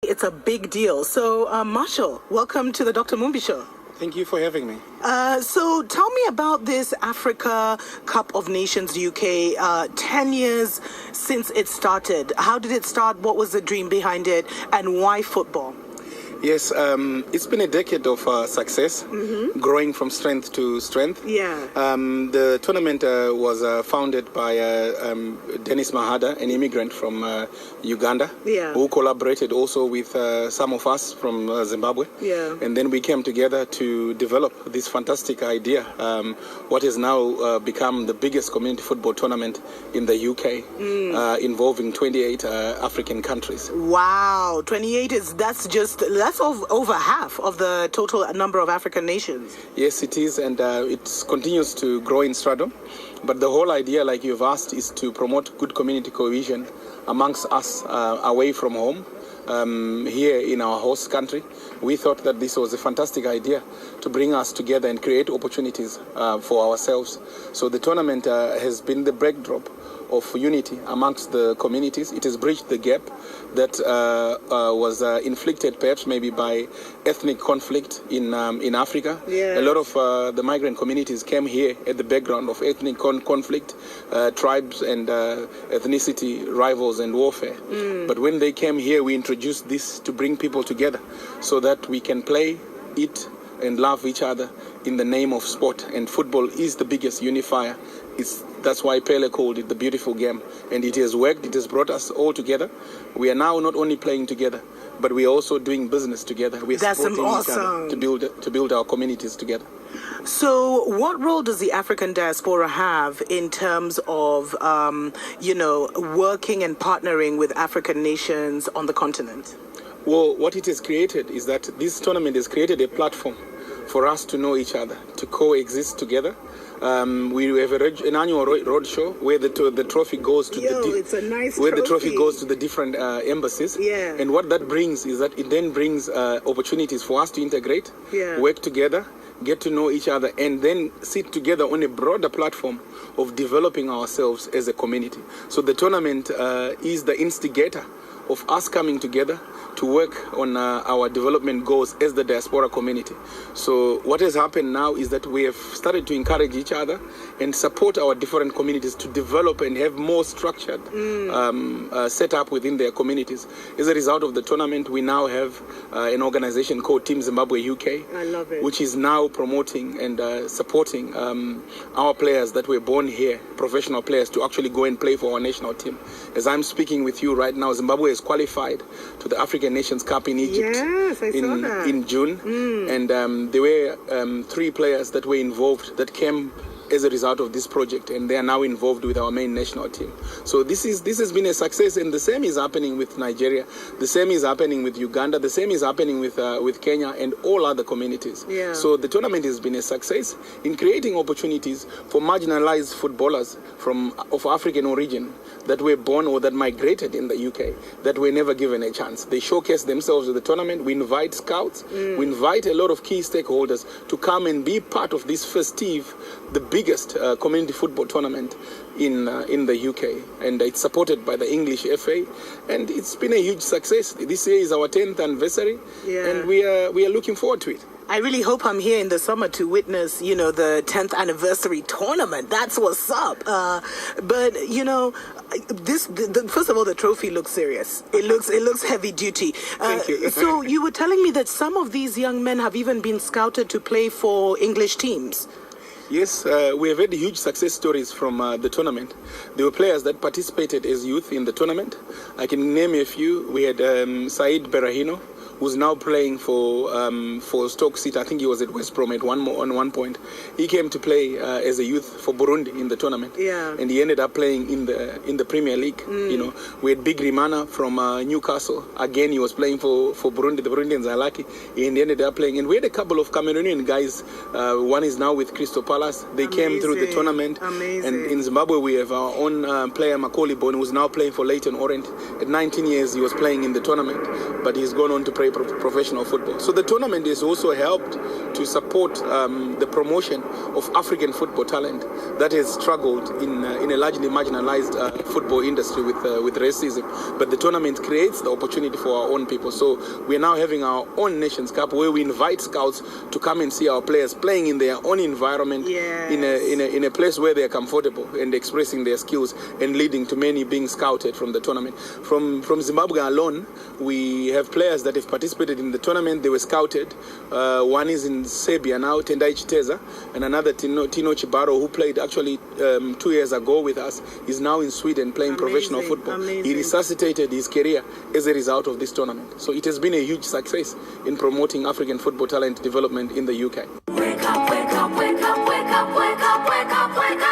It's a big deal. So, Marshall, welcome to the Dr. Mumbi Show. Thank you for having me. So tell me about this Africa Cup of Nations UK, 10 years since it started. How did it start? What was the dream behind it? And why football? Yes, it's been a decade of success, growing from strength to strength. Yeah. The tournament was founded by Dennis Mahada, an immigrant from Uganda, who collaborated also with some of us from Zimbabwe. Yeah. And then we came together to develop this fantastic idea, what has now become the biggest community football tournament in the UK, involving 28 African countries. Wow, 28 that's over half of the total number of African nations. Yes, it is, and it continues to grow in stardom. But the whole idea, like you've asked, is to promote good community cohesion amongst us away from home. Here in our host country, we thought that this was a fantastic idea to bring us together and create opportunities for ourselves. So the tournament has been the backdrop of unity amongst the communities. It has bridged the gap that was inflicted perhaps maybe by ethnic conflict in Africa. Yeah. A lot of the migrant communities came here at the background of ethnic conflict, tribes and ethnicity rivals and warfare. But when they came here, we introduced this to bring people together so that we can play, eat and love each other in the name of sport. And football is the biggest unifier. That's why Pele called it the beautiful game. And it has worked. It has brought us all together. We are now not only playing together, but we are also doing business together. We are supporting each other to build our communities together. So what role does the African diaspora have in terms of, working and partnering with African nations on the continent? Well, what it has created is that this tournament has created a platform for us to know each other, to coexist together. We have an annual roadshow where the trophy goes to the trophy goes to the different embassies. Yeah. And what that brings is that it then brings opportunities for us to integrate, work together, get to know each other, and then sit together on a broader platform of developing ourselves as a community. So the tournament is the instigator of us coming together to work on our development goals as the diaspora community. So what has happened now is that we have started to encourage each other and support our different communities to develop and have more structured setup within their communities. As a result of the tournament, we now have an organization called Team Zimbabwe UK, I love it, which is now promoting and supporting our players that were born here, professional players, to actually go and play for our national team. As I'm speaking with you right now, Zimbabwe is qualified to the African Nations Cup in Egypt. Yes, I saw that. In June. And there were 3 players that were involved that came as a result of this project, and they are now involved with our main national team. So this has been a success, and the same is happening with Nigeria, the same is happening with Uganda, the same is happening with Kenya and all other communities. Yeah. So the tournament has been a success in creating opportunities for marginalized footballers of African origin that were born or that migrated in the UK, that were never given a chance. They showcase themselves at the tournament. We invite scouts, we invite a lot of key stakeholders to come and be part of this festive, the biggest community football tournament in the UK, and it's supported by the English FA, and it's been a huge success. This year is our 10th anniversary, and we are looking forward to it. I really hope I'm here in the summer to witness, the 10th anniversary tournament. That's what's up. But first of all, the trophy looks serious. It looks heavy duty. Thank you. So you were telling me that some of these young men have even been scouted to play for English teams. Yes, we have had huge success stories from the tournament. There were players that participated as youth in the tournament. I can name a few. We had Said Berahino, who's now playing for Stoke City. I think he was at West Brom at one point. He came to play as a youth for Burundi in the tournament, and he ended up playing in the Premier League. We had Big Rimana from Newcastle. Again, he was playing for Burundi. The Burundians are lucky, and he ended up playing. And we had a couple of Cameroonian guys. One is now with Crystal Palace. They came through the tournament. Amazing. And in Zimbabwe, we have our own player Macaulay Bon, who's now playing for Leyton Orient. At 19 years, he was playing in the tournament, but he's gone on to play play professional football. So the tournament has also helped to support the promotion of African football talent that has struggled in a largely marginalized football industry with racism. But the tournament creates the opportunity for our own people. So we're now having our own Nations Cup where we invite scouts to come and see our players playing in their own environment, in a place where they are comfortable and expressing their skills and leading to many being scouted from the tournament. From Zimbabwe alone, we have players that have participated in the tournament. They were scouted. One is in Serbia now, Tendai Chiteza, and another Tino Chibaro, who played actually 2 years ago with us, is now in Sweden playing professional football. He resuscitated his career as a result of this tournament. So it has been a huge success in promoting African football talent development in the UK. Wake up, wake up, wake up, wake up, wake up, wake up, wake up.